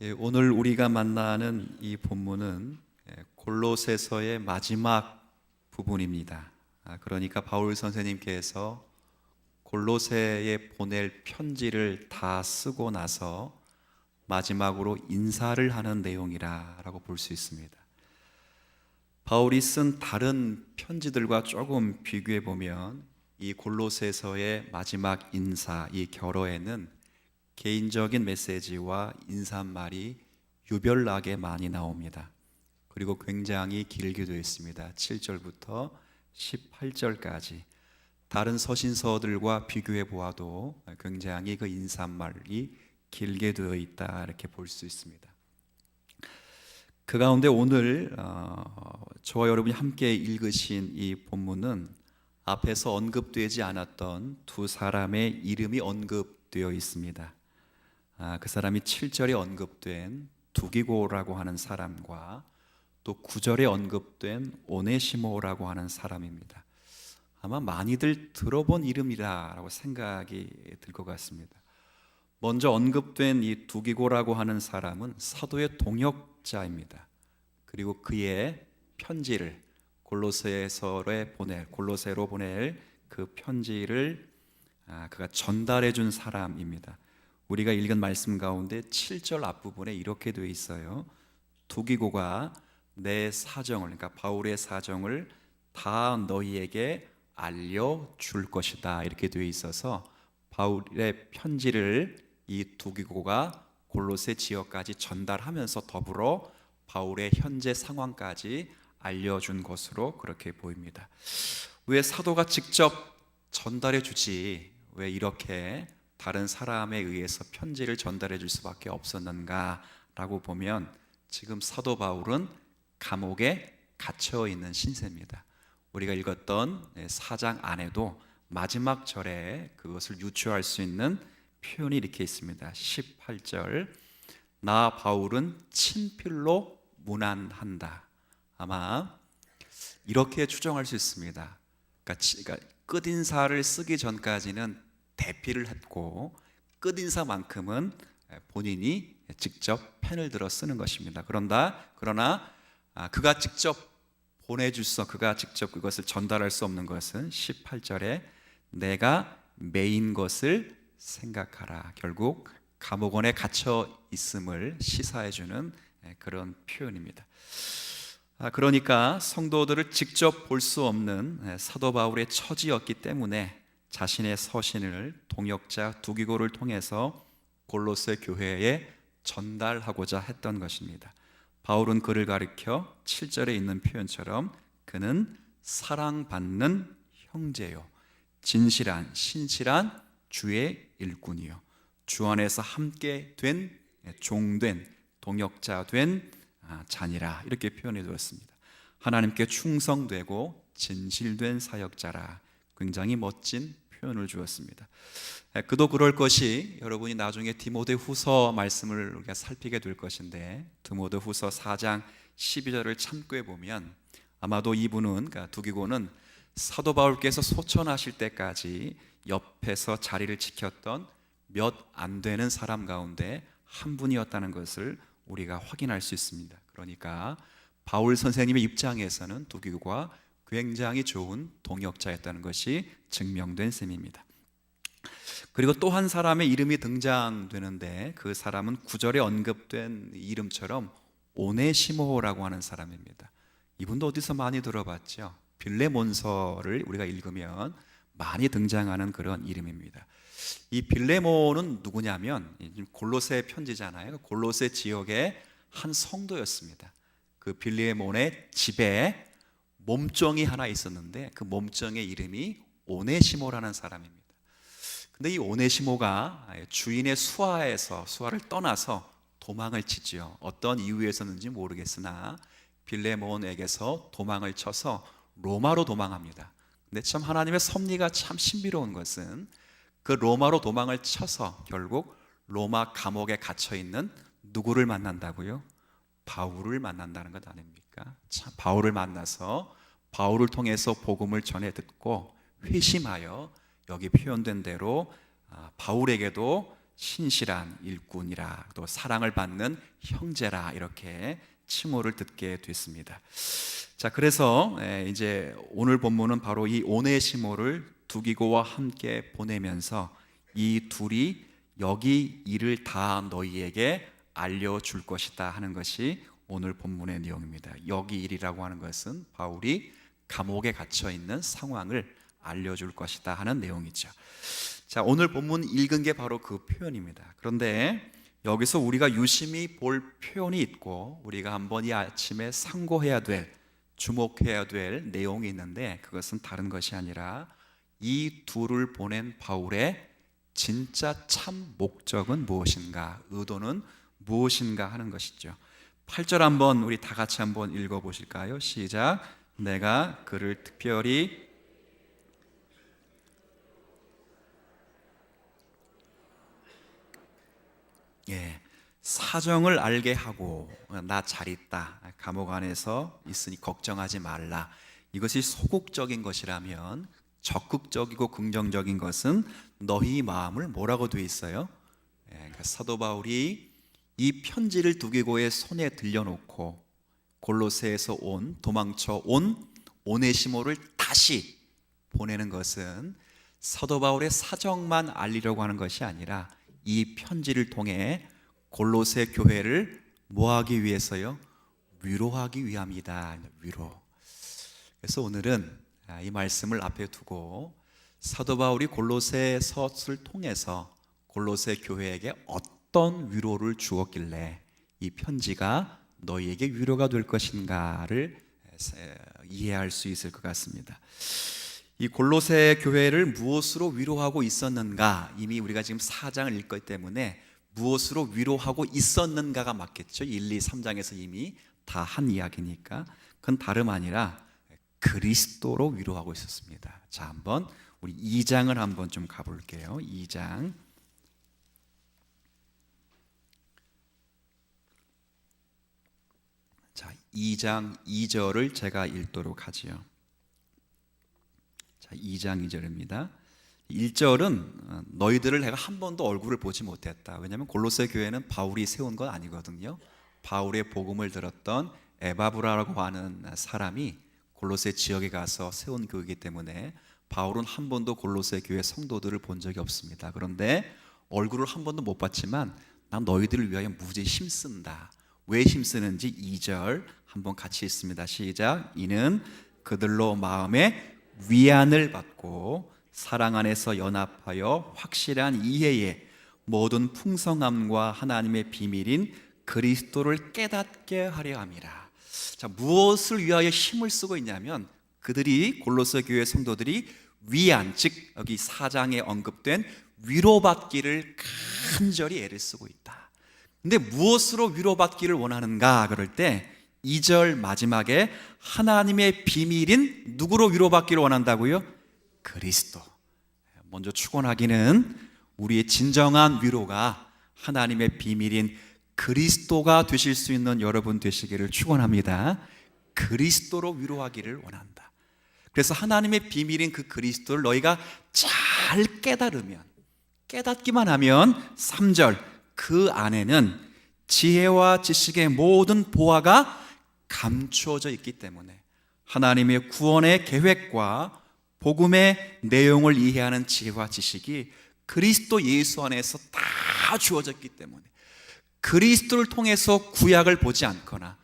오늘 우리가 만나는 이 본문은 골로새서의 마지막 부분입니다. 그러니까 바울 선생님께서 골로새에 보낼 편지를 다 쓰고 나서 마지막으로 인사를 하는 내용이라고 볼 수 있습니다. 바울이 쓴 다른 편지들과 조금 비교해 보면 이 골로새서의 마지막 인사, 이 결어에는 개인적인 메시지와 인사말이 유별나게 많이 나옵니다. 그리고 굉장히 길게 되어 있습니다. 7절부터 18절까지 다른 서신서들과 비교해 보아도 굉장히 그 인사말이 길게 되어 있다 이렇게 볼 수 있습니다. 그 가운데 오늘 저와 여러분이 함께 읽으신 이 본문은 앞에서 언급되지 않았던 두 사람의 이름이 언급되어 있습니다. 그 사람이 7절에 언급된 두기고라고 하는 사람과 또 9절에 언급된 오네시모라고 하는 사람입니다. 아마 많이들 들어본 이름이라고 생각이 들 것 같습니다. 먼저 언급된 이 두기고라고 하는 사람은 사도의 동역자입니다. 그리고 그의 편지를 골로새로 보낼 그 편지를 그가 전달해 준 사람입니다. 우리가 읽은 말씀 가운데 7절 앞부분에 이렇게 되어 있어요. 두기고가 내 사정을, 그러니까 바울의 사정을 다 너희에게 알려줄 것이다 이렇게 되어 있어서 바울의 편지를 이 두기고가 골로새 지역까지 전달하면서 더불어 바울의 현재 상황까지 알려준 것으로 그렇게 보입니다. 왜 사도가 직접 전달해 주지 왜 이렇게 다른 사람에 의해서 편지를 전달해 줄 수밖에 없었는가라고 보면 지금 사도 바울은 감옥에 갇혀 있는 신세입니다. 우리가 읽었던 4장 안에도 마지막 절에 그것을 유추할 수 있는 표현이 이렇게 있습니다. 18절 나 바울은 친필로 문안한다. 아마 이렇게 추정할 수 있습니다. 그러니까 끝인사를 쓰기 전까지는 대피를 했고 끝인사만큼은 본인이 직접 펜을 들어 쓰는 것입니다. 그러나 그가 직접 그가 직접 그것을 전달할 수 없는 것은 18절에 내가 매인 것을 생각하라. 결국 감옥원에 갇혀 있음을 시사해 주는 그런 표현입니다. 그러니까 성도들을 직접 볼 수 없는 사도 바울의 처지였기 때문에 자신의 서신을 동역자 두기고를 통해서 골로새 교회에 전달하고자 했던 것입니다. 바울은 그를 가리켜 7절에 있는 표현처럼 그는 사랑받는 형제요 신실한 주의 일꾼이요 주 안에서 함께 된 종된 동역자 된 자니라 이렇게 표현해 두었습니다. 하나님께 충성되고 진실된 사역자라 굉장히 멋진 표현을 주었습니다. 그도 그럴 것이 여러분이 나중에 디모데후서 말씀을 우리가 살피게 될 것인데 디모데후서 4장 12절을 참고해 보면 아마도 이분은 그러니까 두기고는 사도 바울께서 소천하실 때까지 옆에서 자리를 지켰던 몇 안 되는 사람 가운데 한 분이었다는 것을 우리가 확인할 수 있습니다. 그러니까 바울 선생님의 입장에서는 두기고가 굉장히 좋은 동역자였다는 것이 증명된 셈입니다. 그리고 또 한 사람의 이름이 등장되는데 그 사람은 9절에 언급된 이름처럼 오네시모라고 하는 사람입니다. 이분도 어디서 많이 들어봤죠? 빌레몬서를 우리가 읽으면 많이 등장하는 그런 이름입니다. 이 빌레몬은 누구냐면 골로새 편지잖아요. 골로새 지역의 한 성도였습니다. 그 빌레몬의 집에 몸종이 하나 있었는데 그 몸종의 이름이 오네시모라는 사람입니다. 근데 이 오네시모가 주인의 수하를 떠나서 도망을 치지요. 어떤 이유에서는지 모르겠으나 빌레몬에게서 도망을 쳐서 로마로 도망합니다. 근데 참 하나님의 섭리가 참 신비로운 것은 그 로마로 도망을 쳐서 결국 로마 감옥에 갇혀 있는 누구를 만난다고요? 바울을 만난다는 것 아닙니까? 참 바울을 만나서 바울을 통해서 복음을 전해 듣고 회심하여 여기 표현된 대로 바울에게도 신실한 일꾼이라, 또 사랑을 받는 형제라, 이렇게 칭호를 듣게 됐습니다. 자, 그래서 이제 오늘 본문은 바로 이 오네시모를 두기고와 함께 보내면서 이 둘이 여기 일을 다 너희에게 알려줄 것이다 하는 것이 오늘 본문의 내용입니다. 여기 일이라고 하는 것은 바울이 감옥에 갇혀 있는 상황을 알려줄 것이다 하는 내용이죠. 자, 오늘 본문 읽은 게 바로 그 표현입니다. 그런데 여기서 우리가 유심히 볼 표현이 있고, 우리가 한번 이 아침에 상고해야 될, 주목해야 될 내용이 있는데, 그것은 다른 것이 아니라 이 둘을 보낸 바울의 진짜 참 목적은 무엇인가, 의도는 무엇인가 하는 것이죠. 8절 한번 우리 다 같이 한번 읽어보실까요? 시작. 내가 그를 특별히 사정을 알게 하고, 나 잘 있다, 감옥 안에서 있으니 걱정하지 말라, 이것이 소극적인 것이라면 적극적이고 긍정적인 것은 너희 마음을 뭐라고 돼 있어요? 그러니까 사도 바울이 이 편지를 두기고의 손에 들려놓고 골로새에서 도망쳐 온 오네시모를 다시 보내는 것은 사도 바울의 사정만 알리려고 하는 것이 아니라 이 편지를 통해 골로새 교회를 뭐하기 위해서요? 위로하기 위함이다. 위로. 그래서 오늘은 이 말씀을 앞에 두고 사도 바울이 골로새 서술을 통해서 골로새 교회에게 어떤 위로를 주었길래 이 편지가 너희에게 위로가 될 것인가를 이해할 수 있을 것 같습니다. 이 골로새 교회를 무엇으로 위로하고 있었는가, 이미 우리가 지금 4장을 읽기 때문에 무엇으로 위로하고 있었는가가 맞겠죠. 1, 2, 3장에서 이미 다 한 이야기니까. 그건 다름 아니라 그리스도로 위로하고 있었습니다. 자, 한번 우리 2장을 한번 좀 가볼게요. 2장. 자, 2장 2절을 제가 읽도록 하지요. 자, 2장 2절입니다. 1절은 너희들을 내가 한 번도 얼굴을 보지 못했다. 왜냐하면 골로새 교회는 바울이 세운 건 아니거든요. 바울의 복음을 들었던 에바브라라고 하는 사람이 골로새 지역에 가서 세운 교회이기 때문에 바울은 한 번도 골로새 교회 성도들을 본 적이 없습니다. 그런데 얼굴을 한 번도 못 봤지만 난 너희들을 위하여 무지 힘쓴다. 왜 힘쓰는지 2절 한번 같이 읽습니다. 시작. 이는 그들로 마음에 위안을 받고 사랑 안에서 연합하여 확실한 이해에 모든 풍성함과 하나님의 비밀인 그리스도를 깨닫게 하려 함이라. 자, 무엇을 위하여 힘을 쓰고 있냐면 그들이 골로새 교회 성도들이 위안, 즉 여기 4장에 언급된 위로받기를 간절히 애를 쓰고 있다. 근데 무엇으로 위로받기를 원하는가 그럴 때 2절 마지막에 하나님의 비밀인 누구로 위로받기를 원한다고요? 그리스도. 먼저 축원하기는 우리의 진정한 위로가 하나님의 비밀인 그리스도가 되실 수 있는 여러분 되시기를 축원합니다. 그리스도로 위로하기를 원한다. 그래서 하나님의 비밀인 그 그리스도를 너희가 잘 깨닫기만 하면 3절 그 안에는 지혜와 지식의 모든 보화가 감추어져 있기 때문에 하나님의 구원의 계획과 복음의 내용을 이해하는 지혜와 지식이 그리스도 예수 안에서 다 주어졌기 때문에 그리스도를 통해서 구약을 보지 않거나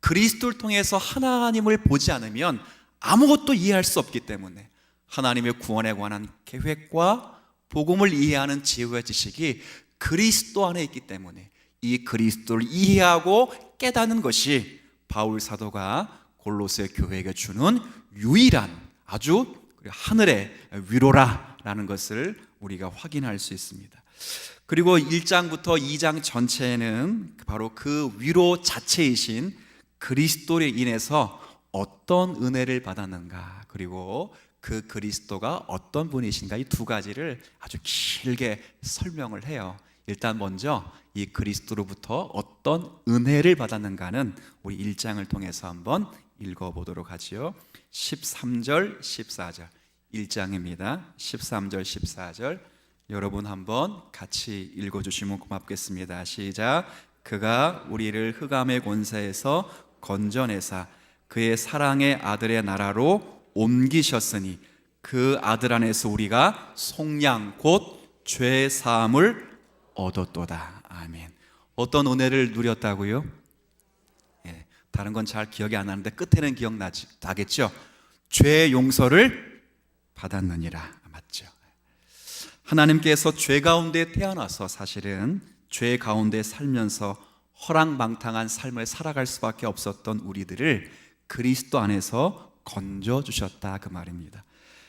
그리스도를 통해서 하나님을 보지 않으면 아무것도 이해할 수 없기 때문에 하나님의 구원에 관한 계획과 복음을 이해하는 지혜와 지식이 그리스도 안에 있기 때문에 이 그리스도를 이해하고 깨닫는 것이 바울 사도가 골로새 교회에게 주는 유일한 아주 하늘의 위로라라는 것을 우리가 확인할 수 있습니다. 그리고 1장부터 2장 전체는 바로 그 위로 자체이신 그리스도로 인해서 어떤 은혜를 받았는가, 그리고 그 그리스도가 어떤 분이신가, 이 두 가지를 아주 길게 설명을 해요. 일단 먼저 이 그리스도로부터 어떤 은혜를 받았는가는 우리 1장을 통해서 한번 읽어보도록 하지요. 13절 14절 1장입니다 13절 14절 여러분 한번 같이 읽어주시면 고맙겠습니다. 시작. 그가 우리를 흑암의 권세에서 건져내사 그의 사랑의 아들의 나라로 옮기셨으니 그 아들 안에서 우리가 속량 곧 죄 사함을 얻었도다. 아멘. 어떤 은혜를 누렸다고요? 예, 다른 건 잘 기억이 안 나는데 끝에는 기억나겠죠? 죄 용서를 받았느니라. 맞죠? 하나님께서 죄 가운데 태어나서 사실은 죄 가운데 살면서 허랑방탕한 삶을 살아갈 수밖에 없었던 우리들을 그리스도 안에서 건져주셨다 그 말입니다.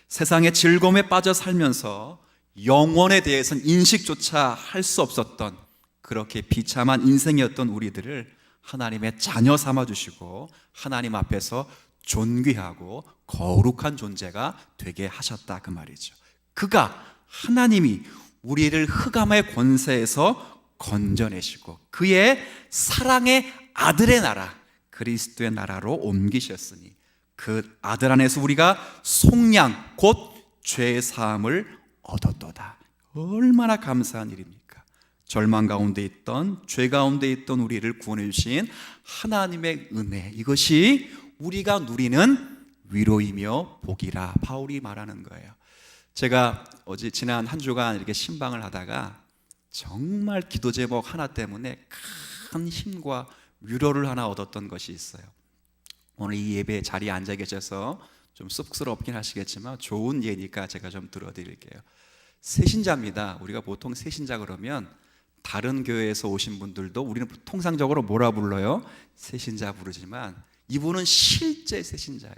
세상의 즐거움에 빠져 살면서 영원에 대해서는 인식조차 할 수 없었던 그렇게 비참한 인생이었던 우리들을 하나님의 자녀 삼아주시고 하나님 앞에서 존귀하고 거룩한 존재가 되게 하셨다 그 말이죠. 그가 하나님이 우리를 흑암의 권세에서 건져내시고 그의 사랑의 아들의 나라 그리스도의 나라로 옮기셨으니 그 아들 안에서 우리가 속량 곧 죄 사함을 얻었도다. 얼마나 감사한 일입니까? 절망 가운데 있던 죄 가운데 있던 우리를 구원해 주신 하나님의 은혜, 이것이 우리가 누리는 위로이며 복이라 바울이 말하는 거예요. 제가 지난 한 주간 이렇게 신방을 하다가 정말 기도 제목 하나 때문에 큰 힘과 위로를 하나 얻었던 것이 있어요. 오늘 이 예배 자리에 앉아 계셔서 좀 쑥스럽긴 하시겠지만 좋은 예니까 제가 좀 들어드릴게요. 새신자입니다. 우리가 보통 새신자 그러면 다른 교회에서 오신 분들도 우리는 통상적으로 뭐라 불러요? 새신자 부르지만 이분은 실제 새신자예요.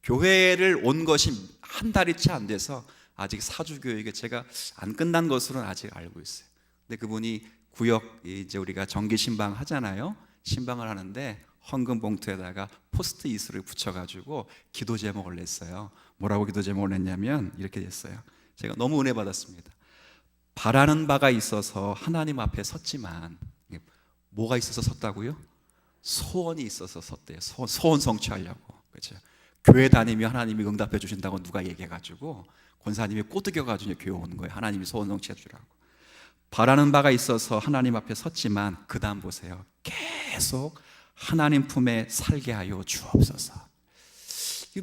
교회를 온 것이 한 달이 채 안 돼서 아직 사주교육에 제가 안 끝난 것으로는 아직 알고 있어요. 근데 그분이 구역 이제 우리가 정기 신방 하잖아요. 신방을 하는데 헌금 봉투에다가 포스트잇을 붙여가지고 기도 제목을 냈어요. 뭐라고 기도 제목을 냈냐면 이렇게 됐어요. 제가 너무 은혜 받았습니다. 바라는 바가 있어서 하나님 앞에 섰지만 뭐가 있어서 섰다고요? 소원이 있어서 섰대요. 소원 성취하려고. 그렇죠? 교회 다니면 하나님이 응답해 주신다고 누가 얘기해가지고 권사님이 꼬드겨가지고 교회 오는 거예요. 하나님이 소원 성취해 주라고. 바라는 바가 있어서 하나님 앞에 섰지만 그 다음 보세요. 계속 하나님 품에 살게 하여 주옵소서.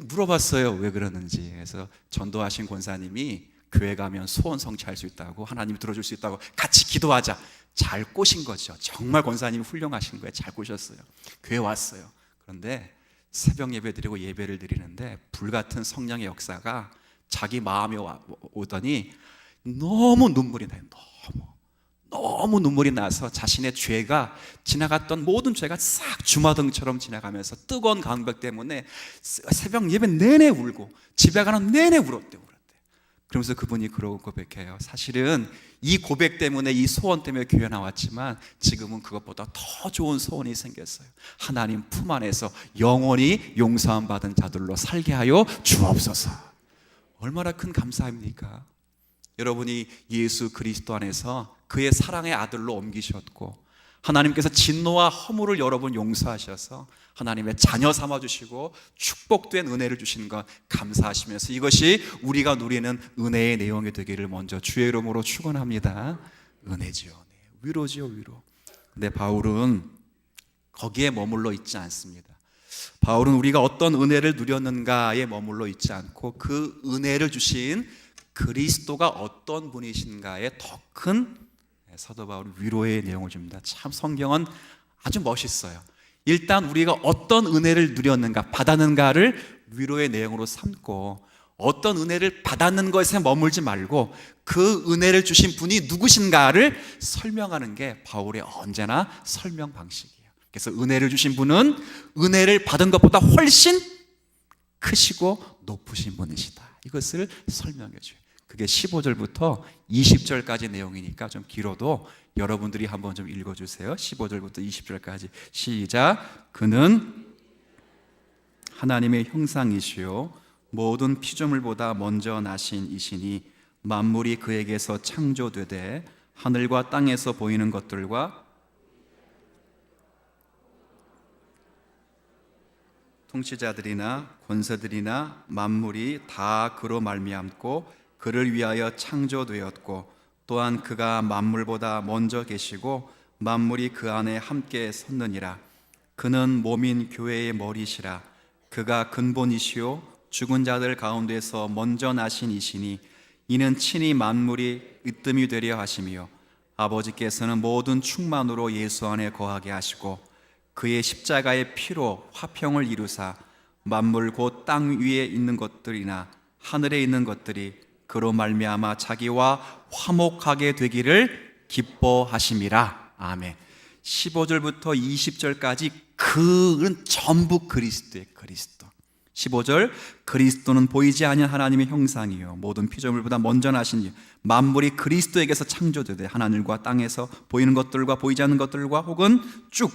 물어봤어요. 왜 그러는지. 그래서 전도하신 권사님이 교회 가면 소원 성취할 수 있다고, 하나님이 들어줄 수 있다고 같이 기도하자. 잘 꼬신 거죠. 정말 권사님이 훌륭하신 거예요. 잘 꼬셨어요. 교회 왔어요. 그런데 새벽 예배 드리고 예배를 드리는데 불같은 성령의 역사가 자기 마음에 오더니 너무 눈물이 나요. 너무 눈물이 나서 자신의 죄가 지나갔던 모든 죄가 싹 주마등처럼 지나가면서 뜨거운 강벽 때문에 새벽 예배 내내 울고 집에 가는 내내 울었대요. 그러면서 그분이 그러고 고백해요. 사실은 이 고백 때문에, 이 소원 때문에 교회 나왔지만 지금은 그것보다 더 좋은 소원이 생겼어요. 하나님 품 안에서 영원히 용서함 받은 자들로 살게 하여 주옵소서. 얼마나 큰 감사입니까? 여러분이 예수 그리스도 안에서 그의 사랑의 아들로 옮기셨고 하나님께서 진노와 허물을 여러분 용서하셔서 하나님의 자녀 삼아주시고 축복된 은혜를 주시는 것 감사하시면서 이것이 우리가 누리는 은혜의 내용이 되기를 먼저 주의 이름으로 축원합니다. 은혜지요, 위로지요, 위로. 근데 바울은 거기에 머물러 있지 않습니다. 바울은 우리가 어떤 은혜를 누렸는가에 머물러 있지 않고 그 은혜를 주신 그리스도가 어떤 분이신가에 더 큰 사도 바울이 위로의 내용을 줍니다. 참 성경은 아주 멋있어요. 일단 우리가 어떤 은혜를 누렸는가, 받았는가를 위로의 내용으로 삼고 어떤 은혜를 받았는 것에 머물지 말고 그 은혜를 주신 분이 누구신가를 설명하는 게 바울의 언제나 설명 방식이에요. 그래서 은혜를 주신 분은 은혜를 받은 것보다 훨씬 크시고 높으신 분이시다. 이것을 설명해 줘요. 그게 15절부터 20절까지 내용이니까 좀 길어도 여러분들이 한번 좀 읽어주세요. 15절부터 20절까지 시작. 그는 하나님의 형상이시요 모든 피조물보다 먼저 나신 이시니 만물이 그에게서 창조되되 하늘과 땅에서 보이는 것들과 통치자들이나 권세들이나 만물이 다 그로 말미암고 그를 위하여 창조되었고 또한 그가 만물보다 먼저 계시고 만물이 그 안에 함께 섰느니라. 그는 몸인 교회의 머리시라. 그가 근본이시요 죽은 자들 가운데서 먼저 나신 이시니 이는 친히 만물이 으뜸이 되려 하심이요 아버지께서는 모든 충만으로 예수 안에 거하게 하시고 그의 십자가의 피로 화평을 이루사 만물 곧 땅 위에 있는 것들이나 하늘에 있는 것들이 그로 말미암아 자기와 화목하게 되기를 기뻐하심이라. 아멘. 15절부터 20절까지 그는 전부 그리스도의 그리스도. 15절, 그리스도는 보이지 아니한 하나님의 형상이요 모든 피조물보다 먼저 나신 이 만물이 그리스도에게서 창조되되 하늘과 땅에서 보이는 것들과 보이지 않는 것들과 혹은 쭉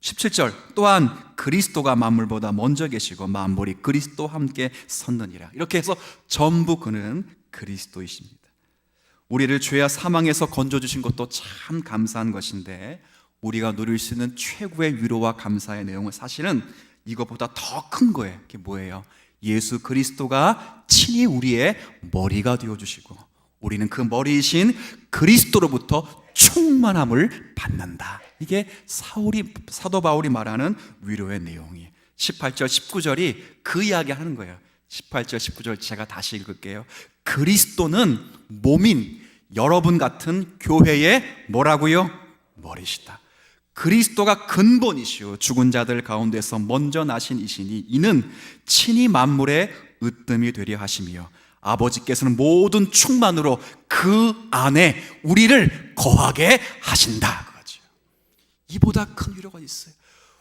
17절, 또한 그리스도가 만물보다 먼저 계시고 만물이 그리스도와 함께 섰느니라. 이렇게 해서 전부 그는 그리스도이십니다. 우리를 죄와 사망에서 건져주신 것도 참 감사한 것인데 우리가 누릴 수 있는 최고의 위로와 감사의 내용은 사실은 이것보다 더 큰 거예요. 그게 뭐예요? 예수 그리스도가 친히 우리의 머리가 되어주시고 우리는 그 머리이신 그리스도로부터 충만함을 받는다. 이게 사도 바울이 말하는 위로의 내용이에요. 18절 19절이 그 이야기 하는 거예요. 18절 19절 제가 다시 읽을게요. 그리스도는 몸인 여러분 같은 교회의 뭐라고요? 머리시다. 그리스도가 근본이시오 죽은 자들 가운데서 먼저 나신 이시니 이는 친히 만물의 으뜸이 되려 하심이요 아버지께서는 모든 충만으로 그 안에 우리를 거하게 하신다. 그거죠. 이보다 큰 위로가 있어요.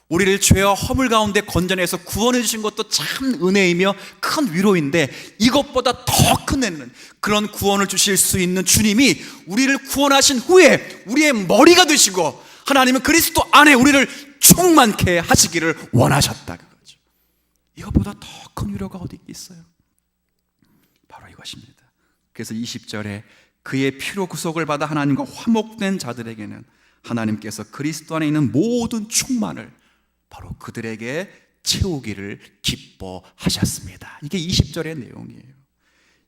우리를 죄와 허물 가운데 건져내서 구원해 주신 것도 참 은혜이며 큰 위로인데 이것보다 더 큰 은혜는 그런 구원을 주실 수 있는 주님이 우리를 구원하신 후에 우리의 머리가 되시고 하나님은 그리스도 안에 우리를 충만케 하시기를 원하셨다. 그거죠. 이것보다 더 큰 위로가 어디 있어요? 바로 이것입니다. 그래서 20절에 그의 피로 구속을 받아 하나님과 화목된 자들에게는 하나님께서 그리스도 안에 있는 모든 충만을 바로 그들에게 채우기를 기뻐하셨습니다. 이게 20절의 내용이에요.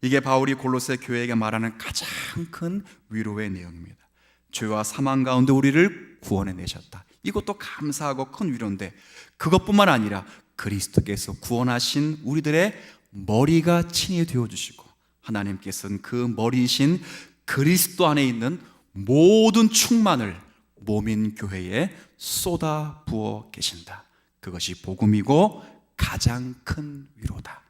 이게 바울이 골로새 교회에게 말하는 가장 큰 위로의 내용입니다. 죄와 사망 가운데 우리를 구원해내셨다. 이것도 감사하고 큰 위로인데 그것뿐만 아니라 그리스도께서 구원하신 우리들의 머리가 친히 되어주시고 하나님께서는 그 머리이신 그리스도 안에 있는 모든 충만을 몸인 교회에 쏟아 부어 계신다. 그것이 복음이고 가장 큰 위로다.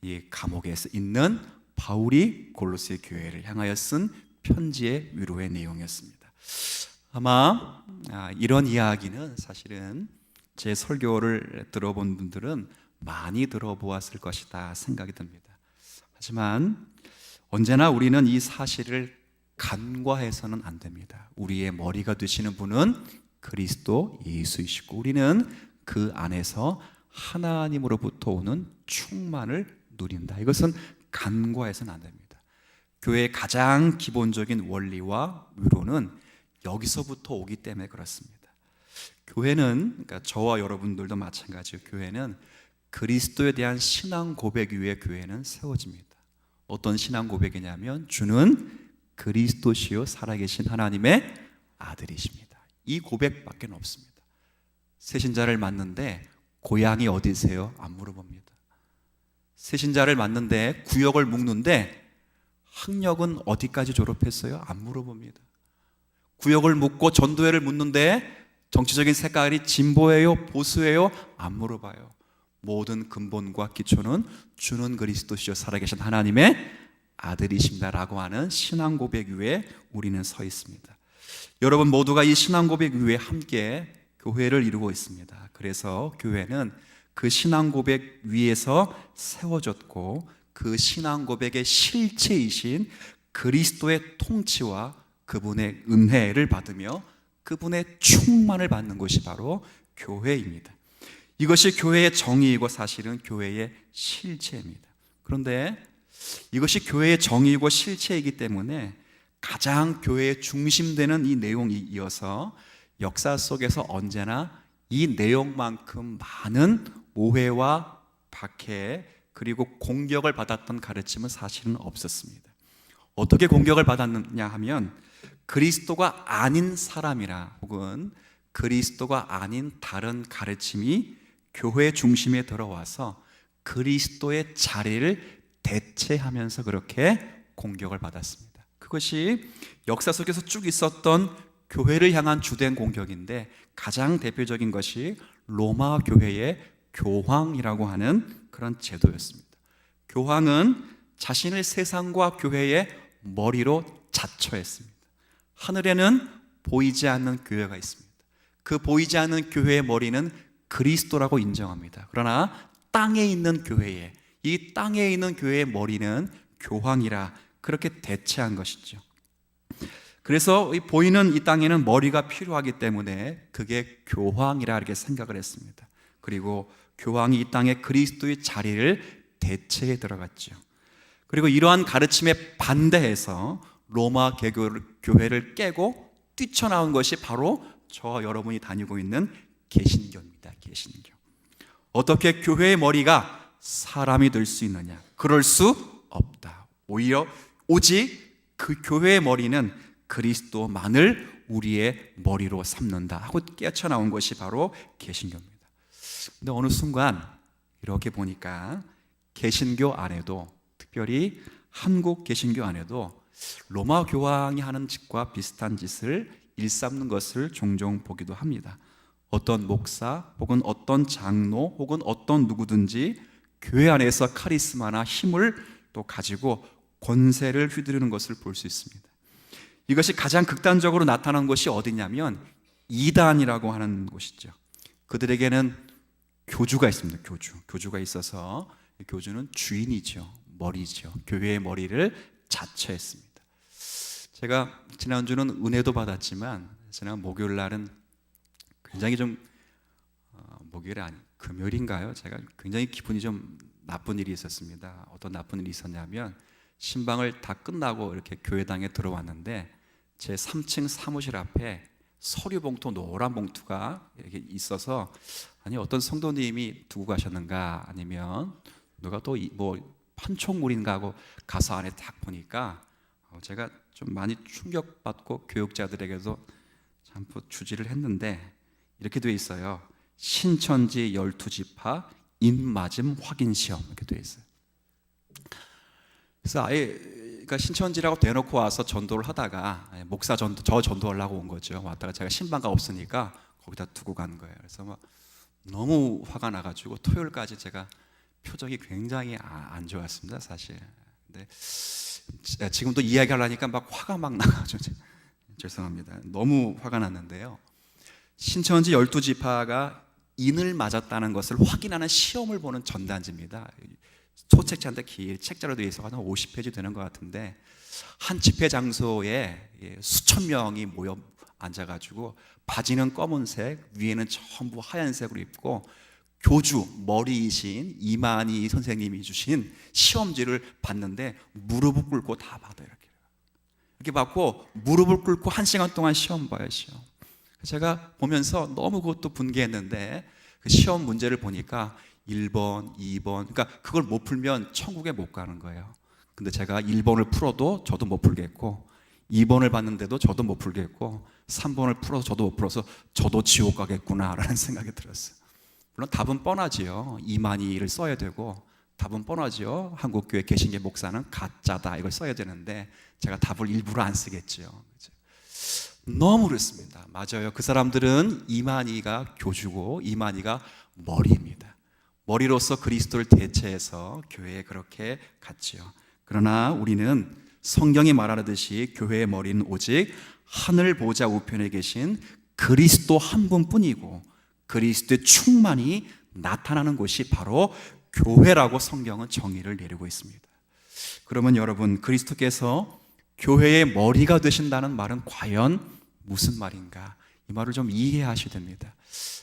이 감옥에서 있는 바울이 골로새 교회를 향하여 쓴 편지의 위로의 내용이었습니다. 아마 이런 이야기는 사실은 제 설교를 들어본 분들은 많이 들어보았을 것이다 생각이 듭니다. 하지만 언제나 우리는 이 사실을 간과해서는 안 됩니다. 우리의 머리가 되시는 분은 그리스도 예수이시고 우리는 그 안에서 하나님으로부터 오는 충만을 누린다. 이것은 간과해서는 안 됩니다. 교회의 가장 기본적인 원리와 위로는 여기서부터 오기 때문에 그렇습니다. 교회는, 그러니까 저와 여러분들도 마찬가지예요. 교회는 그리스도에 대한 신앙 고백 위에 교회는 세워집니다. 어떤 신앙 고백이냐면 주는 그리스도시요 살아계신 하나님의 아들이십니다. 이 고백밖에 없습니다. 새신자를 맞는데 고향이 어디세요? 안 물어봅니다. 새신자를 맞는데 구역을 묻는데 학력은 어디까지 졸업했어요? 안 물어봅니다. 구역을 묻고 전도회를 묻는데 정치적인 색깔이 진보예요? 보수예요? 안 물어봐요. 모든 근본과 기초는 주는 그리스도시요 살아계신 하나님의 아들이십니다라고 하는 신앙 고백 위에 우리는 서 있습니다. 여러분 모두가 이 신앙 고백 위에 함께 교회를 이루고 있습니다. 그래서 교회는 그 신앙 고백 위에서 세워졌고 그 신앙 고백의 실체이신 그리스도의 통치와 그분의 은혜를 받으며 그분의 충만을 받는 것이 바로 교회입니다. 이것이 교회의 정의이고 사실은 교회의 실체입니다. 그런데 이것이 교회의 정의이고 실체이기 때문에 가장 교회의 중심되는 이 내용이 이어서 역사 속에서 언제나 이 내용만큼 많은 오해와 박해 그리고 공격을 받았던 가르침은 사실은 없었습니다. 어떻게 공격을 받았느냐 하면 그리스도가 아닌 사람이나 혹은 그리스도가 아닌 다른 가르침이 교회 중심에 들어와서 그리스도의 자리를 대체하면서 그렇게 공격을 받았습니다. 그것이 역사 속에서 쭉 있었던 교회를 향한 주된 공격인데, 가장 대표적인 것이 로마 교회의 교황이라고 하는 그런 제도였습니다. 교황은 자신을 세상과 교회의 머리로 자처했습니다. 하늘에는 보이지 않는 교회가 있습니다. 그 보이지 않는 교회의 머리는 그리스도라고 인정합니다. 그러나 땅에 있는 교회에, 이 땅에 있는 교회의 머리는 교황이라 그렇게 대체한 것이죠. 그래서 보이는 이 땅에는 머리가 필요하기 때문에 그게 교황이라 이렇게 생각을 했습니다. 그리고 교황이 이 땅에 그리스도의 자리를 대체해 들어갔죠. 그리고 이러한 가르침에 반대해서 로마 교회를 깨고 뛰쳐나온 것이 바로 저와 여러분이 다니고 있는 개신교입니다. 개신교. 어떻게 교회의 머리가 사람이 될 수 있느냐? 그럴 수 없다. 오직 그 교회의 머리는 그리스도만을 우리의 머리로 삼는다 하고 깨쳐나온 것이 바로 개신교입니다. 근데 어느 순간 이렇게 보니까 개신교 안에도, 특별히 한국 개신교 안에도 로마 교황이 하는 짓과 비슷한 짓을 일삼는 것을 종종 보기도 합니다. 어떤 목사 혹은 어떤 장로 혹은 어떤 누구든지 교회 안에서 카리스마나 힘을 또 가지고 권세를 휘두르는 것을 볼 수 있습니다. 이것이 가장 극단적으로 나타난 것이 어디냐면 이단이라고 하는 곳이죠. 그들에게는 교주가 있습니다. 교주가 있어서, 교주는 주인이죠. 머리죠. 교회의 머리를 자처했습니다. 제가 지난주는 은혜도 받았지만 지난 목요일 날은 굉장히 좀 목요일이 아니 금요일인가요? 제가 굉장히 기분이 좀 나쁜 일이 있었습니다. 어떤 나쁜 일이 있었냐면, 신방을 다 끝나고 이렇게 교회당에 들어왔는데 제 3층 사무실 앞에 서류 봉투, 노란 봉투가 이렇게 있어서, 아니 어떤 성도님이 두고 가셨는가, 아니면 누가 또 뭐 판촉물인가 하고 가서 안에 딱 보니까 제가 좀 많이 충격받고 교육자들에게도 참 주지를 했는데, 이렇게 돼 있어요. 신천지 12지파 입맞음 확인 시험, 이렇게 돼 있어요. 그래서 아예 그러니까 신천지라고 대놓고 와서 전도를 하다가 목사 전도, 저 전도하려고 온 거죠. 왔다가 제가 신방가 없으니까 거기다 두고 간 거예요. 그래서 막 너무 화가 나가지고 토요일까지 제가 표정이 굉장히 안 좋았습니다, 사실. 근데 지금도 이야기하려니까 막 화가 막 나가지고 죄송합니다. 너무 화가 났는데요. 신천지 12지파가 인을 맞았다는 것을 확인하는 시험을 보는 전단지입니다. 소책자인데 길 책자로 되어 있어서 한 50페이지 되는 것 같은데, 한 집회 장소에 수천 명이 모여 앉아가지고 바지는 검은색, 위에는 전부 하얀색으로 입고 교주 머리이신 이만희 선생님이 주신 시험지를 봤는데 무릎을 꿇고 다 받아요. 이렇게 받고 무릎을 꿇고 1시간 동안 시험 봐요. 시험. 제가 보면서 너무 그것도 분개했는데, 그 시험 문제를 보니까 1번, 2번, 그러니까 그걸 못 풀면 천국에 못 가는 거예요. 근데 제가 1번을 풀어도 저도 못 풀겠고, 2번을 봤는데도 저도 못 풀겠고, 3번을 풀어서 저도 못 풀어서 저도 지옥 가겠구나라는 생각이 들었어요. 물론 답은 뻔하지요. 이만희를 써야 되고, 답은 뻔하지요. 한국교회 개신교 목사는 가짜다, 이걸 써야 되는데 제가 답을 일부러 안 쓰겠죠. 너무 그렇습니다. 맞아요. 그 사람들은 이만희가 교주고 이만희가 머리입니다. 머리로서 그리스도를 대체해서 교회에 그렇게 갔지요. 그러나 우리는 성경이 말하듯이 교회의 머리는 오직 하늘 보좌 우편에 계신 그리스도 한 분뿐이고, 그리스도의 충만이 나타나는 곳이 바로 교회라고 성경은 정의를 내리고 있습니다. 그러면 여러분, 그리스도께서 교회의 머리가 되신다는 말은 과연 무슨 말인가? 이 말을 좀 이해하셔야 됩니다.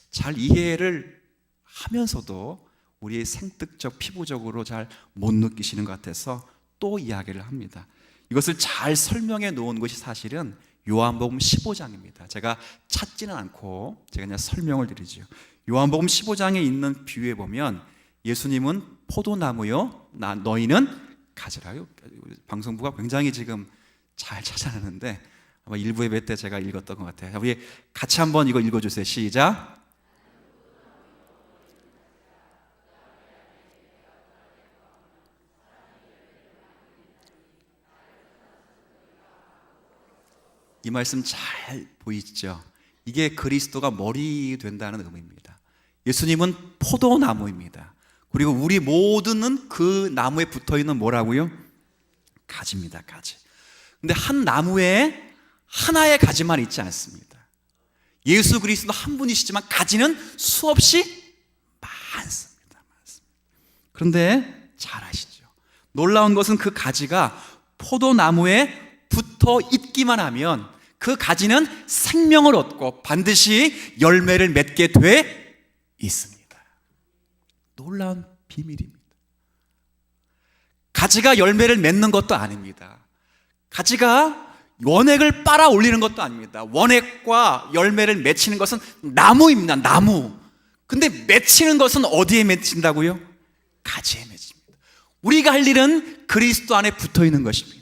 잘 이해를 하면서도 우리의 생득적, 피부적으로 잘 못 느끼시는 것 같아서 또 이야기를 합니다. 이것을 잘 설명해 놓은 것이 사실은 요한복음 15장입니다. 제가 찾지는 않고 제가 그냥 설명을 드리죠. 요한복음 15장에 있는 비유에 보면 예수님은 포도나무요, 너희는 가지라요. 방송부가 굉장히 지금 잘 찾아내는데 아마 일부 예배 때 제가 읽었던 것 같아요. 우리 같이 한번 이거 읽어주세요. 시작. 이 말씀 잘 보이죠? 이게 그리스도가 머리 된다는 의미입니다. 예수님은 포도나무입니다. 그리고 우리 모두는 그 나무에 붙어있는 뭐라고요? 가지입니다. 가지. 근데 한 나무에 하나의 가지만 있지 않습니다. 예수 그리스도 한 분이시지만 가지는 수없이 많습니다. 그런데 잘 아시죠? 놀라운 것은 그 가지가 포도나무에 붙어 있기만 하면 그 가지는 생명을 얻고 반드시 열매를 맺게 돼 있습니다. 놀라운 비밀입니다. 가지가 열매를 맺는 것도 아닙니다. 가지가 원액을 빨아 올리는 것도 아닙니다. 원액과 열매를 맺히는 것은 나무입니다. 나무. 근데 맺히는 것은 어디에 맺힌다고요? 가지에 맺힙니다. 우리가 할 일은 그리스도 안에 붙어 있는 것입니다.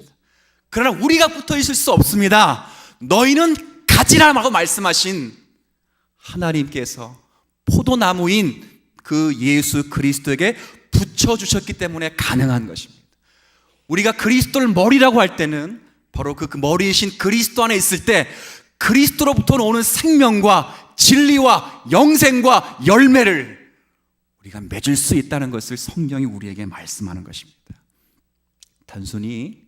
그러나 우리가 붙어 있을 수 없습니다. 너희는 가지라고 말씀하신 하나님께서 포도나무인 그 예수 그리스도에게 붙여주셨기 때문에 가능한 것입니다. 우리가 그리스도를 머리라고 할 때는 바로 그 머리이신 그리스도 안에 있을 때 그리스도로부터 오는 생명과 진리와 영생과 열매를 우리가 맺을 수 있다는 것을 성경이 우리에게 말씀하는 것입니다. 단순히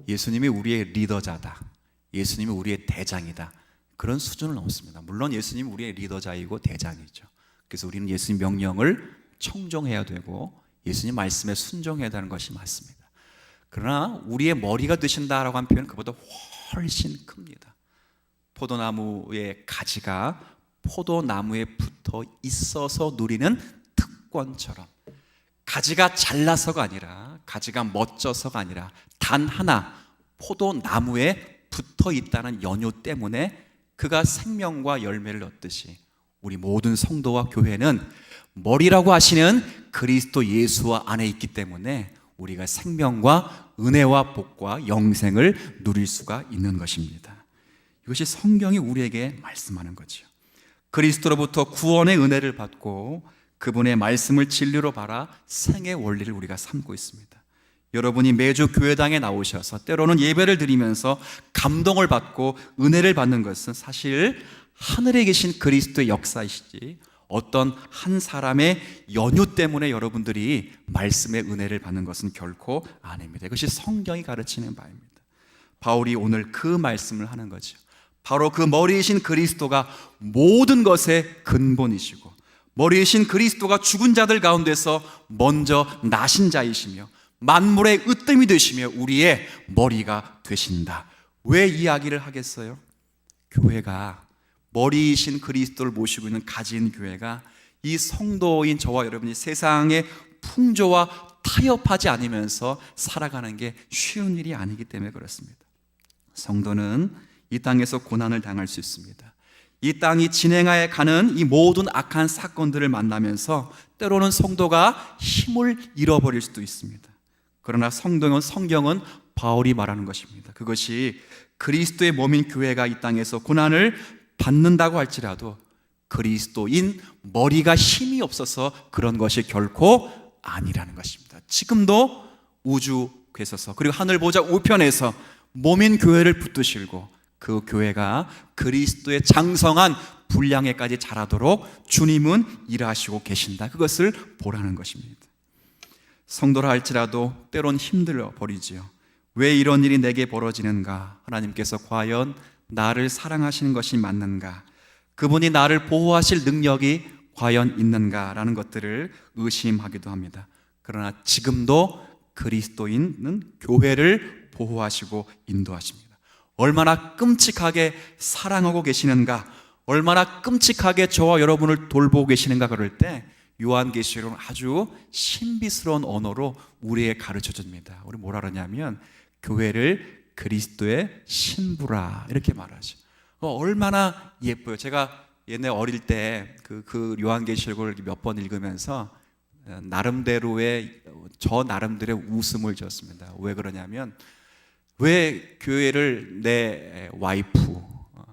예수님이 우리의 리더자다, 예수님이 우리의 대장이다, 그런 수준을 넘습니다. 물론 예수님이 우리의 리더자이고 대장이죠. 그래서 우리는 예수님 명령을 청종해야 되고 예수님 말씀에 순종해야 하는 것이 맞습니다. 그러나 우리의 머리가 되신다라고 하는 표현은 그보다 훨씬 큽니다. 포도나무의 가지가 포도나무에 붙어 있어서 누리는 특권처럼 가지가 잘나서가 아니라, 가지가 멋져서가 아니라 단 하나 포도나무에 붙어 있다는 연유 때문에 그가 생명과 열매를 얻듯이 우리 모든 성도와 교회는 머리라고 하시는 그리스도 예수와 안에 있기 때문에 우리가 생명과 은혜와 복과 영생을 누릴 수가 있는 것입니다. 이것이 성경이 우리에게 말씀하는 거죠. 그리스도로부터 구원의 은혜를 받고 그분의 말씀을 진리로 바라 생의 원리를 우리가 삼고 있습니다. 여러분이 매주 교회당에 나오셔서 때로는 예배를 드리면서 감동을 받고 은혜를 받는 것은 사실 하늘에 계신 그리스도의 역사이시지 어떤 한 사람의 연유 때문에 여러분들이 말씀의 은혜를 받는 것은 결코 아닙니다. 이것이 성경이 가르치는 바입니다. 바울이 오늘 그 말씀을 하는 거죠. 바로 그 머리이신 그리스도가 모든 것의 근본이시고 머리이신 그리스도가 죽은 자들 가운데서 먼저 나신 자이시며 만물의 으뜸이 되시며 우리의 머리가 되신다. 왜 이야기를 하겠어요? 교회가 머리이신 그리스도를 모시고 있는 가진 교회가 이 성도인 저와 여러분이 세상의 풍조와 타협하지 않으면서 살아가는 게 쉬운 일이 아니기 때문에 그렇습니다. 성도는 이 땅에서 고난을 당할 수 있습니다. 이 땅이 진행하여 가는 이 모든 악한 사건들을 만나면서 때로는 성도가 힘을 잃어버릴 수도 있습니다. 그러나 성경은 바울이 말하는 것입니다. 그것이 그리스도의 몸인 교회가 이 땅에서 고난을 받는다고 할지라도 그리스도인 머리가 힘이 없어서 그런 것이 결코 아니라는 것입니다. 지금도 우주 궤서서 그리고 하늘 보좌 우편에서 몸인 교회를 붙드시고 그 교회가 그리스도의 장성한 분량에까지 자라도록 주님은 일하시고 계신다. 그것을 보라는 것입니다. 성도라 할지라도 때론 힘들어 버리지요. 왜 이런 일이 내게 벌어지는가? 하나님께서 과연 나를 사랑하시는 것이 맞는가? 그분이 나를 보호하실 능력이 과연 있는가라는 것들을 의심하기도 합니다. 그러나 지금도 그리스도인은 교회를 보호하시고 인도하십니다. 얼마나 끔찍하게 사랑하고 계시는가, 얼마나 끔찍하게 저와 여러분을 돌보고 계시는가 그럴 때 요한계시록은 아주 신비스러운 언어로 우리에게 가르쳐 줍니다. 우리 뭐라 그러냐면 교회를 그리스도의 신부라 이렇게 말하죠. 얼마나 예뻐요. 제가 옛날 어릴 때 그 요한계시록을 몇 번 읽으면서 나름대로의 저 나름대로의 웃음을 지었습니다. 왜 그러냐면 왜 교회를 내 와이프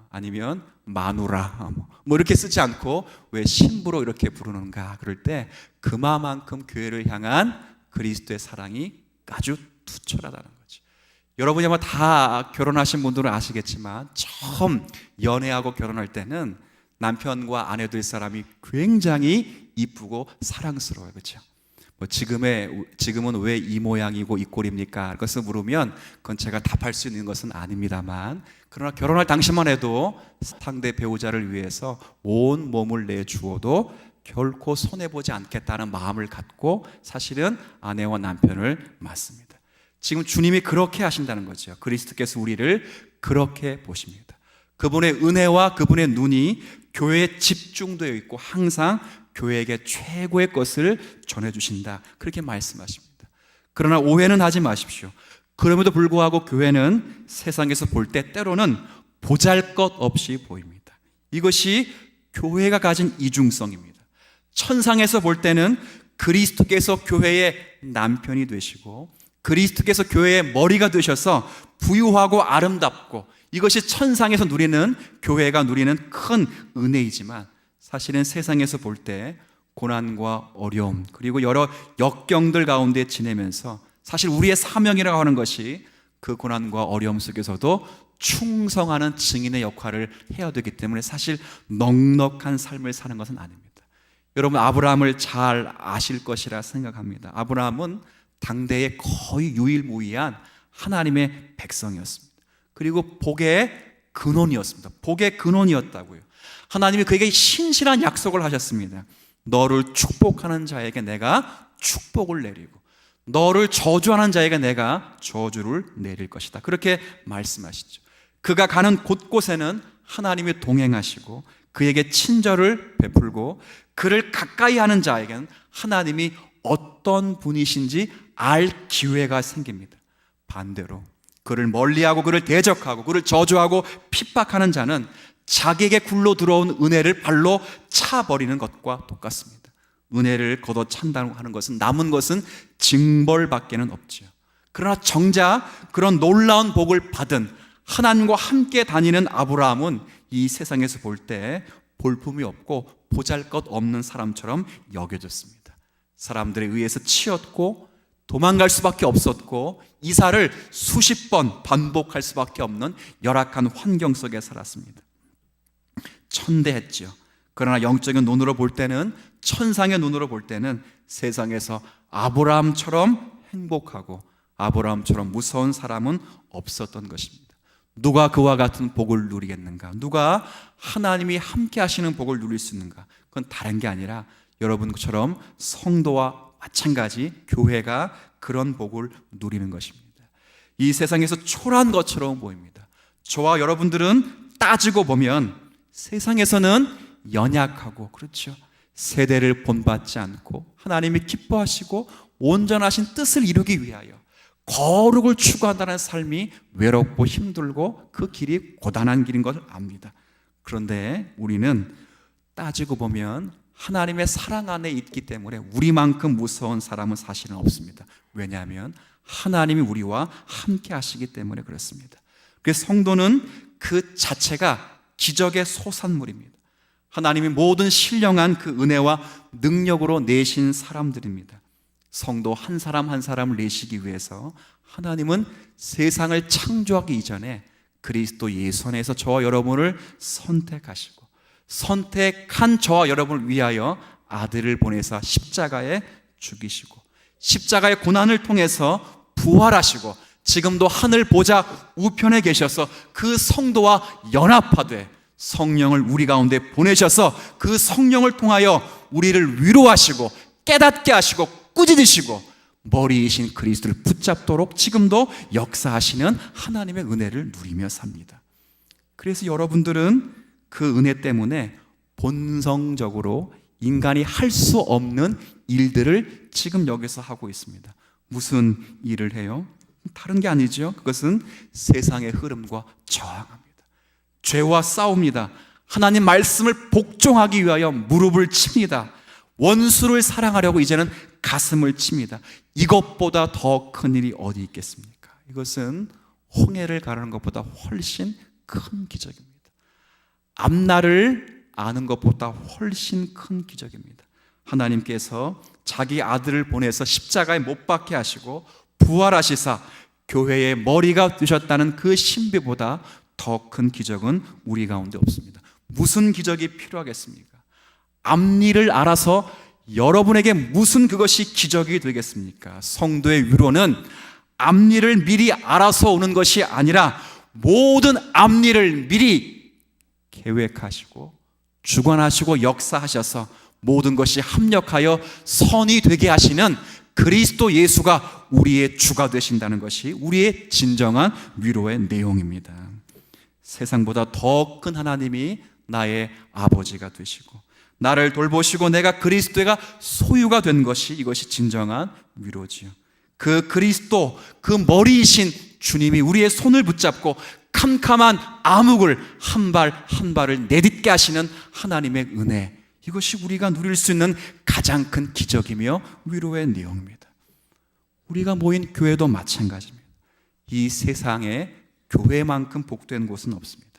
아니면 마누라 뭐 이렇게 쓰지 않고 왜 신부로 이렇게 부르는가 그럴 때 그만큼 교회를 향한 그리스도의 사랑이 아주 투철하다는 거죠. 여러분이 아마 다 결혼하신 분들은 아시겠지만 처음 연애하고 결혼할 때는 남편과 아내 될 사람이 굉장히 이쁘고 사랑스러워요. 그렇죠? 뭐 지금은 왜 이 모양이고 이 꼴입니까? 그것을 물으면 그건 제가 답할 수 있는 것은 아닙니다만, 그러나 결혼할 당시만 해도 상대 배우자를 위해서 온 몸을 내주어도 결코 손해보지 않겠다는 마음을 갖고 사실은 아내와 남편을 맞습니다. 지금 주님이 그렇게 하신다는 거죠. 그리스도께서 우리를 그렇게 보십니다. 그분의 은혜와 그분의 눈이 교회에 집중되어 있고 항상 교회에게 최고의 것을 전해주신다, 그렇게 말씀하십니다. 그러나 오해는 하지 마십시오. 그럼에도 불구하고 교회는 세상에서 볼 때 때로는 보잘것없이 보입니다. 이것이 교회가 가진 이중성입니다. 천상에서 볼 때는 그리스도께서 교회의 남편이 되시고 그리스도께서 교회의 머리가 되셔서 부유하고 아름답고, 이것이 천상에서 누리는, 교회가 누리는 큰 은혜이지만 사실은 세상에서 볼 때 고난과 어려움 그리고 여러 역경들 가운데 지내면서 사실 우리의 사명이라고 하는 것이 그 고난과 어려움 속에서도 충성하는 증인의 역할을 해야 되기 때문에 사실 넉넉한 삶을 사는 것은 아닙니다. 여러분, 아브라함을 잘 아실 것이라 생각합니다. 아브라함은 당대의 거의 유일무이한 하나님의 백성이었습니다. 그리고 복의 근원이었습니다. 복의 근원이었다고요. 하나님이 그에게 신실한 약속을 하셨습니다. 너를 축복하는 자에게 내가 축복을 내리고 너를 저주하는 자에게 내가 저주를 내릴 것이다, 그렇게 말씀하시죠. 그가 가는 곳곳에는 하나님이 동행하시고 그에게 친절을 베풀고 그를 가까이 하는 자에게는 하나님이 어떤 분이신지 알 기회가 생깁니다. 반대로 그를 멀리하고 그를 대적하고 그를 저주하고 핍박하는 자는 자기에게 굴러 들어온 은혜를 발로 차버리는 것과 똑같습니다. 은혜를 걷어 찬다고 하는 것은 남은 것은 징벌밖에는 없죠. 그러나 정작 그런 놀라운 복을 받은 하나님과 함께 다니는 아브라함은 이 세상에서 볼 때 볼품이 없고 보잘것없는 사람처럼 여겨졌습니다. 사람들에 의해서 치였고 도망갈 수밖에 없었고 이사를 수십 번 반복할 수밖에 없는 열악한 환경 속에 살았습니다. 천대했죠. 그러나 영적인 눈으로 볼 때는, 천상의 눈으로 볼 때는 세상에서 아브라함처럼 행복하고 아브라함처럼 무서운 사람은 없었던 것입니다. 누가 그와 같은 복을 누리겠는가? 누가 하나님이 함께 하시는 복을 누릴 수 있는가? 그건 다른 게 아니라 여러분처럼 성도와 마찬가지 교회가 그런 복을 누리는 것입니다. 이 세상에서 초라한 것처럼 보입니다. 저와 여러분들은 따지고 보면 세상에서는 연약하고, 그렇죠, 세대를 본받지 않고 하나님이 기뻐하시고 온전하신 뜻을 이루기 위하여 거룩을 추구한다는 삶이 외롭고 힘들고 그 길이 고단한 길인 것을 압니다. 그런데 우리는 따지고 보면 하나님의 사랑 안에 있기 때문에 우리만큼 무서운 사람은 사실은 없습니다. 왜냐하면 하나님이 우리와 함께 하시기 때문에 그렇습니다. 그래서 성도는 그 자체가 기적의 소산물입니다. 하나님이 모든 신령한 그 은혜와 능력으로 내신 사람들입니다. 성도 한 사람 한 사람을 내시기 위해서 하나님은 세상을 창조하기 이전에 그리스도 예수 안에서 저와 여러분을 선택하시고 선택한 저와 여러분을 위하여 아들을 보내사 십자가에 죽이시고 십자가의 고난을 통해서 부활하시고 지금도 하늘 보좌 우편에 계셔서 그 성도와 연합하되 성령을 우리 가운데 보내셔서 그 성령을 통하여 우리를 위로하시고 깨닫게 하시고 꾸짖으시고 머리이신 그리스도를 붙잡도록 지금도 역사하시는 하나님의 은혜를 누리며 삽니다. 그래서 여러분들은 그 은혜 때문에 본성적으로 인간이 할 수 없는 일들을 지금 여기서 하고 있습니다. 무슨 일을 해요? 다른 게 아니죠. 그것은 세상의 흐름과 저항합니다. 죄와 싸웁니다. 하나님 말씀을 복종하기 위하여 무릎을 칩니다. 원수를 사랑하려고 이제는 가슴을 칩니다. 이것보다 더 큰 일이 어디 있겠습니까? 이것은 홍해를 가르는 것보다 훨씬 큰 기적입니다. 앞날을 아는 것보다 훨씬 큰 기적입니다. 하나님께서 자기 아들을 보내서 십자가에 못 박게 하시고 부활하시사 교회의 머리가 되셨다는 그 신비보다 더 큰 기적은 우리 가운데 없습니다. 무슨 기적이 필요하겠습니까? 앞일을 알아서 여러분에게 무슨 그것이 기적이 되겠습니까? 성도의 위로는 앞일을 미리 알아서 오는 것이 아니라 모든 앞일을 미리 계획하시고 주관하시고 역사하셔서 모든 것이 합력하여 선이 되게 하시는 그리스도 예수가 우리의 주가 되신다는 것이 우리의 진정한 위로의 내용입니다. 세상보다 더 큰 하나님이 나의 아버지가 되시고 나를 돌보시고 내가 그리스도가 소유가 된 것이 이것이 진정한 위로지요. 그 그리스도, 그 머리이신 주님이 우리의 손을 붙잡고 캄캄한 암흑을 한 발 한 발을 내딛게 하시는 하나님의 은혜, 이것이 우리가 누릴 수 있는 가장 큰 기적이며 위로의 내용입니다. 우리가 모인 교회도 마찬가지입니다. 이 세상에 교회만큼 복된 곳은 없습니다.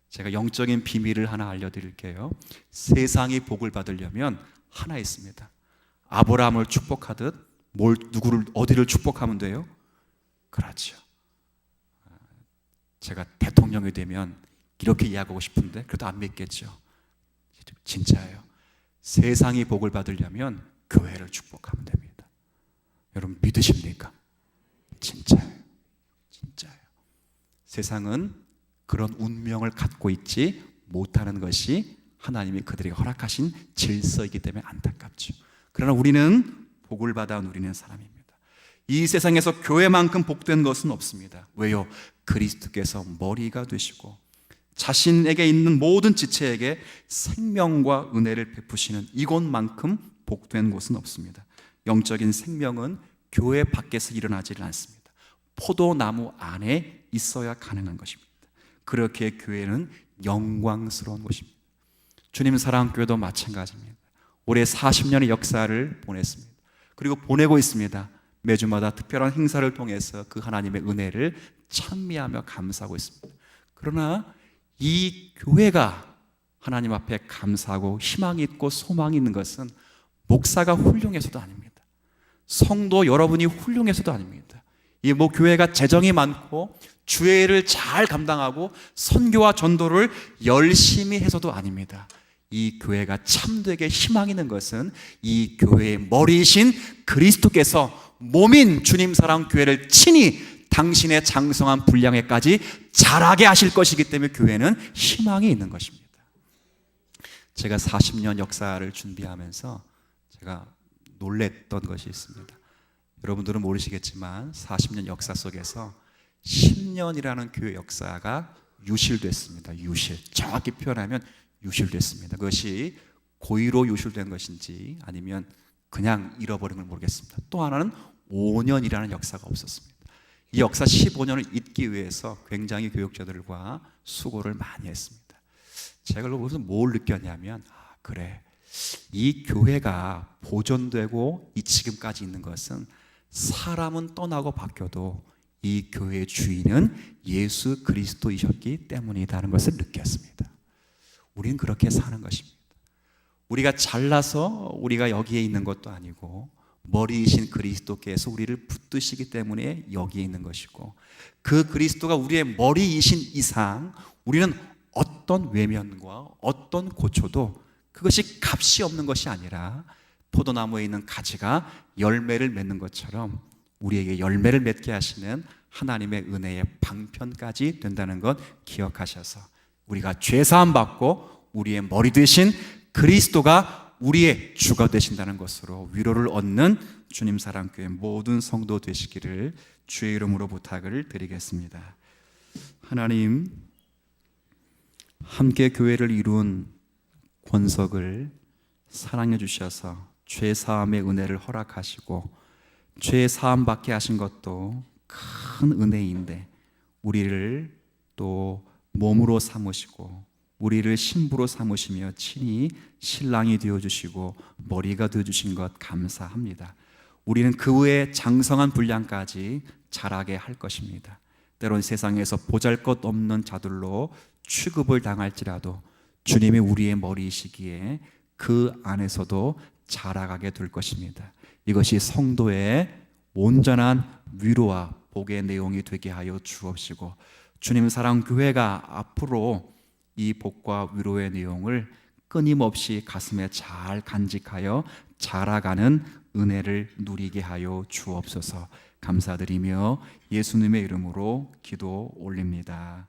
제가 영적인 비밀을 하나 알려드릴게요. 세상이 복을 받으려면 하나 있습니다. 아브라함을 축복하듯 누구를 어디를 축복하면 돼요? 그렇죠. 제가 대통령이 되면 이렇게 이야기하고 싶은데 그래도 안 믿겠죠. 진짜예요. 세상이 복을 받으려면 교회를 축복하면 됩니다. 여러분 믿으십니까? 진짜예요. 진짜예요. 세상은 그런 운명을 갖고 있지 못하는 것이 하나님이 그들에게 허락하신 질서이기 때문에 안타깝죠. 그러나 우리는 복을 받아 누리는 사람입니다. 이 세상에서 교회만큼 복된 것은 없습니다. 왜요? 그리스도께서 머리가 되시고 자신에게 있는 모든 지체에게 생명과 은혜를 베푸시는 이곳만큼 복된 곳은 없습니다. 영적인 생명은 교회 밖에서 일어나지를 않습니다. 포도나무 안에 있어야 가능한 것입니다. 그렇게 교회는 영광스러운 곳입니다. 주님 사랑교회도 마찬가지입니다. 올해 40년의 역사를 보냈습니다. 그리고 보내고 있습니다. 매주마다 특별한 행사를 통해서 그 하나님의 은혜를 찬미하며 감사하고 있습니다. 그러나 이 교회가 하나님 앞에 감사하고 희망이 있고 소망이 있는 것은 목사가 훌륭해서도 아닙니다. 성도 여러분이 훌륭해서도 아닙니다. 이 교회가 재정이 많고 주의 일을 잘 감당하고 선교와 전도를 열심히 해서도 아닙니다. 이 교회가 참되게 희망 있는 것은 이 교회의 머리이신 그리스도께서 몸인 주님 사랑 교회를 친히 당신의 장성한 분량에까지 자라게 하실 것이기 때문에 교회는 희망이 있는 것입니다. 제가 40년 역사를 준비하면서 제가 놀랬던 것이 있습니다. 여러분들은 모르시겠지만 40년 역사 속에서 10년이라는 교회 역사가 유실됐습니다. 유실. 정확히 표현하면 유실됐습니다. 그것이 고의로 유실된 것인지 아니면 그냥 잃어버린 걸 모르겠습니다. 또 하나는 5년이라는 역사가 없었습니다. 이 역사 15년을 잊기 위해서 굉장히 교육자들과 수고를 많이 했습니다. 제가 거기서 뭘 느꼈냐면 그래, 이 교회가 보존되고 이 지금까지 있는 것은 사람은 떠나고 바뀌어도 이 교회의 주인은 예수 그리스도이셨기 때문이라는 것을 느꼈습니다. 우리는 그렇게 사는 것입니다. 우리가 잘나서 우리가 여기에 있는 것도 아니고 머리이신 그리스도께서 우리를 붙드시기 때문에 여기에 있는 것이고 그 그리스도가 우리의 머리이신 이상 우리는 어떤 외면과 어떤 고초도 그것이 값이 없는 것이 아니라 포도나무에 있는 가지가 열매를 맺는 것처럼 우리에게 열매를 맺게 하시는 하나님의 은혜의 방편까지 된다는 것 기억하셔서 우리가 죄사함 받고 우리의 머리 되신 그리스도가 우리의 주가 되신다는 것으로 위로를 얻는 주님 사랑교회 모든 성도 되시기를 주의 이름으로 부탁을 드리겠습니다. 하나님, 함께 교회를 이룬 권석을 사랑해 주셔서 죄사함의 은혜를 허락하시고 죄사함 받게 하신 것도 큰 은혜인데 우리를 또 몸으로 삼으시고 우리를 신부로 삼으시며 친히 신랑이 되어주시고 머리가 되어주신 것 감사합니다. 우리는 그의 장성한 분량까지 자라게 할 것입니다. 때론 세상에서 보잘것없는 자들로 취급을 당할지라도 주님이 우리의 머리이시기에 그 안에서도 자라가게 될 것입니다. 이것이 성도의 온전한 위로와 복의 내용이 되게 하여 주옵시고, 주님 사랑 교회가 앞으로 이 복과 위로의 내용을 끊임없이 가슴에 잘 간직하여 자라가는 은혜를 누리게 하여 주옵소서. 감사드리며 예수님의 이름으로 기도 올립니다.